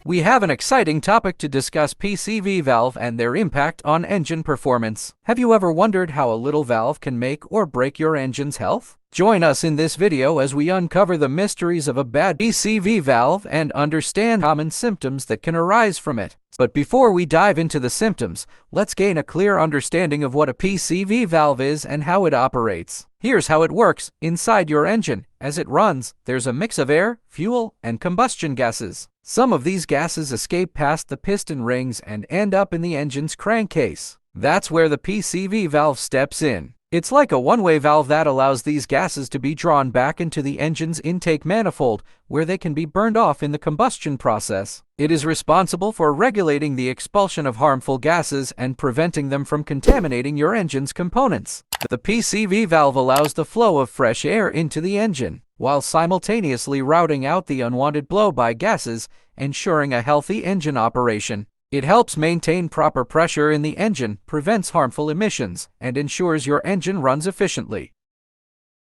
We have an exciting topic to discuss: PCV valve and their impact on engine performance. Have you ever wondered how a little valve can make or break your engine's health? Join us in this video as we uncover the mysteries of a bad PCV valve and understand common symptoms that can arise from it. But before we dive into the symptoms, let's gain a clear understanding of what a PCV valve is and how it operates. Here's how it works inside your engine. As it runs, there's a mix of air, fuel, and combustion gases. Some of these gases escape past the piston rings and end up in the engine's crankcase. That's where the PCV valve steps in. It's like a one-way valve that allows these gases to be drawn back into the engine's intake manifold, where they can be burned off in the combustion process. It is responsible for regulating the expulsion of harmful gases and preventing them from contaminating your engine's components. The PCV valve allows the flow of fresh air into the engine, while simultaneously routing out the unwanted blow-by gases, ensuring a healthy engine operation. It helps maintain proper pressure in the engine, prevents harmful emissions, and ensures your engine runs efficiently.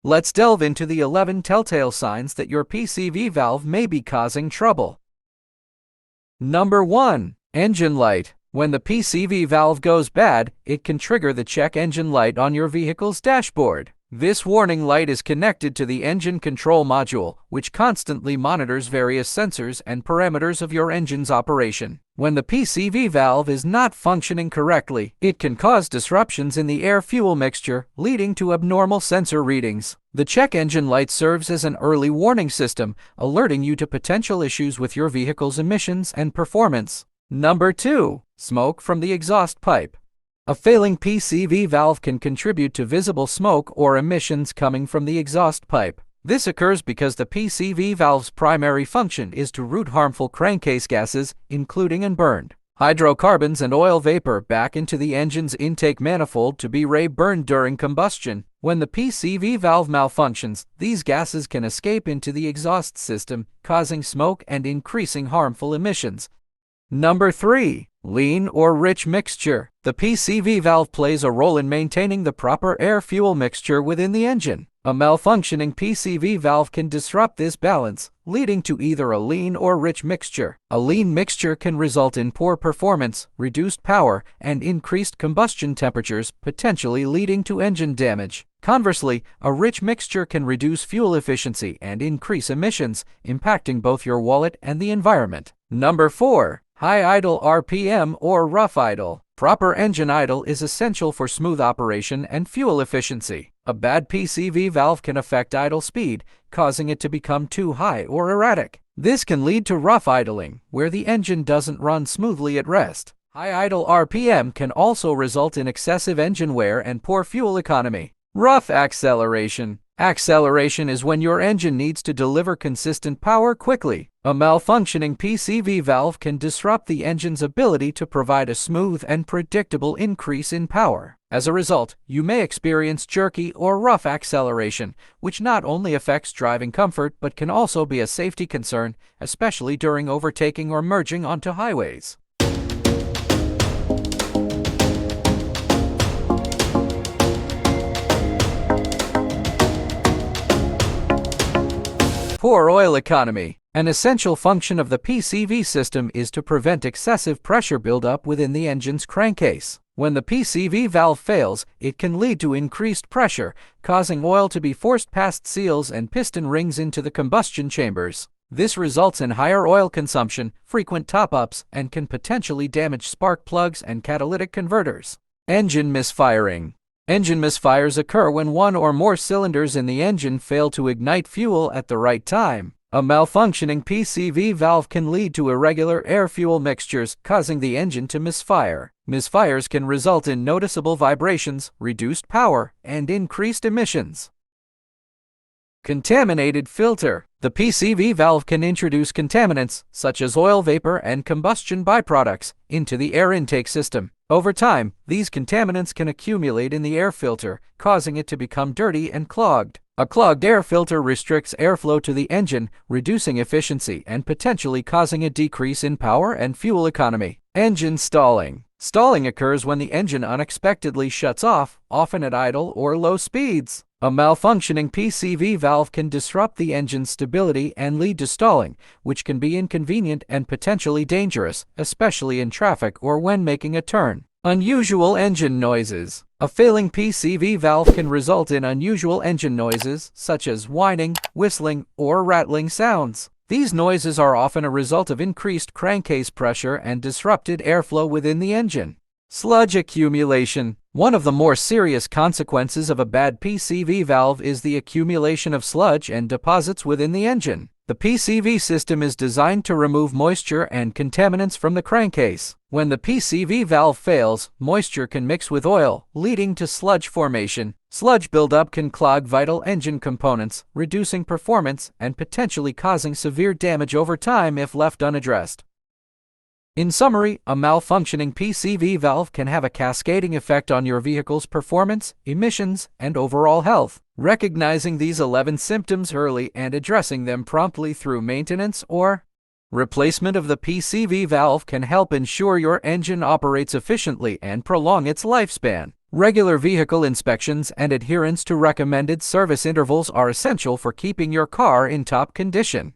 Let's delve into the 11 telltale signs that your PCV valve may be causing trouble. Number 1. Engine light. When the PCV valve goes bad, it can trigger the check engine light on your vehicle's dashboard. This warning light is connected to the engine control module, which constantly monitors various sensors and parameters of your engine's operation. When the PCV valve is not functioning correctly, it can cause disruptions in the air-fuel mixture, leading to abnormal sensor readings. The check engine light serves as an early warning system, alerting you to potential issues with your vehicle's emissions and performance. Number 2. Smoke from the exhaust pipe. A failing PCV valve can contribute to visible smoke or emissions coming from the exhaust pipe. This occurs because the PCV valve's primary function is to route harmful crankcase gases, including unburned hydrocarbons and oil vapor, back into the engine's intake manifold to be burned during combustion. When the PCV valve malfunctions, these gases can escape into the exhaust system, causing smoke and increasing harmful emissions. Number 3. Lean or rich mixture. The PCV valve plays a role in maintaining the proper air-fuel mixture within the engine. A malfunctioning PCV valve can disrupt this balance, leading to either a lean or rich mixture. A lean mixture can result in poor performance, reduced power, and increased combustion temperatures, potentially leading to engine damage. Conversely, a rich mixture can reduce fuel efficiency and increase emissions, impacting both your wallet and the environment. Number 4. High idle RPM or rough idle. Proper engine idle is essential for smooth operation and fuel efficiency. A bad PCV valve can affect idle speed, causing it to become too high or erratic. This can lead to rough idling, where the engine doesn't run smoothly at rest. High idle RPM can also result in excessive engine wear and poor fuel economy. Rough acceleration. Acceleration is when your engine needs to deliver consistent power quickly. A malfunctioning PCV valve can disrupt the engine's ability to provide a smooth and predictable increase in power. As a result, you may experience jerky or rough acceleration, which not only affects driving comfort but can also be a safety concern, especially during overtaking or merging onto highways. Poor oil economy. An essential function of the PCV system is to prevent excessive pressure buildup within the engine's crankcase. When the PCV valve fails, it can lead to increased pressure, causing oil to be forced past seals and piston rings into the combustion chambers. This results in higher oil consumption, frequent top-ups, and can potentially damage spark plugs and catalytic converters. Engine misfiring. Engine misfires occur when one or more cylinders in the engine fail to ignite fuel at the right time. A malfunctioning PCV valve can lead to irregular air-fuel mixtures, causing the engine to misfire. Misfires can result in noticeable vibrations, reduced power, and increased emissions. Contaminated filter. The PCV valve can introduce contaminants, such as oil vapor and combustion byproducts, into the air intake system. Over time, these contaminants can accumulate in the air filter, causing it to become dirty and clogged. A clogged air filter restricts airflow to the engine, reducing efficiency and potentially causing a decrease in power and fuel economy. Engine stalling. Stalling occurs when the engine unexpectedly shuts off, often at idle or low speeds. A malfunctioning PCV valve can disrupt the engine's stability and lead to stalling, which can be inconvenient and potentially dangerous, especially in traffic or when making a turn. Unusual engine noises. A failing PCV valve can result in unusual engine noises, such as whining, whistling, or rattling sounds. These noises are often a result of increased crankcase pressure and disrupted airflow within the engine. Sludge accumulation. One of the more serious consequences of a bad PCV valve is the accumulation of sludge and deposits within the engine. The PCV system is designed to remove moisture and contaminants from the crankcase. When the PCV valve fails, moisture can mix with oil, leading to sludge formation. Sludge buildup can clog vital engine components, reducing performance and potentially causing severe damage over time if left unaddressed. In summary, a malfunctioning PCV valve can have a cascading effect on your vehicle's performance, emissions, and overall health. Recognizing these 11 symptoms early and addressing them promptly through maintenance or replacement of the PCV valve can help ensure your engine operates efficiently and prolong its lifespan. Regular vehicle inspections and adherence to recommended service intervals are essential for keeping your car in top condition.